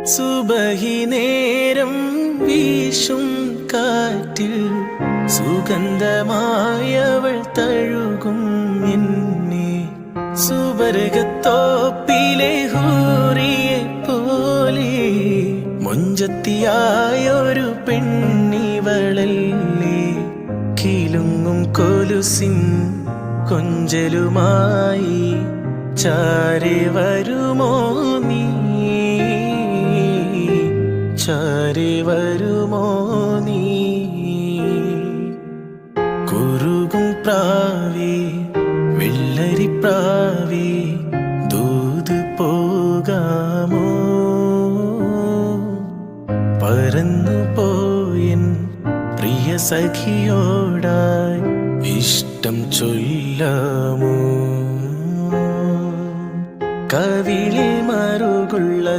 സുബഹി നേരം വീശും കാറ്റിൽ സുഗന്ധമായവൾ തഴുകും എന്നെ. സുവർഗത്തോപ്പിലെ ഹൂറിയെ പോലെ മൊഞ്ചത്തിയായൊരു പെണ്ണിവളല്ലേ. കിലുങ്ങും കൊലുസിൻ കൊഞ്ചലുമായി ചാരെ വരുമോ നീ, ചാരെ വരുമോ നീ. കുറുകും പ്രാവേ വെള്ളരിപ്രാവേ ദൂത് പോകാമോ. പറന്നു പോയൻ പ്രിയ സഖിയോടായി ഇഷ്ടം ചൊല്ലാമോ. കവിളിൽ മറുകുള്ള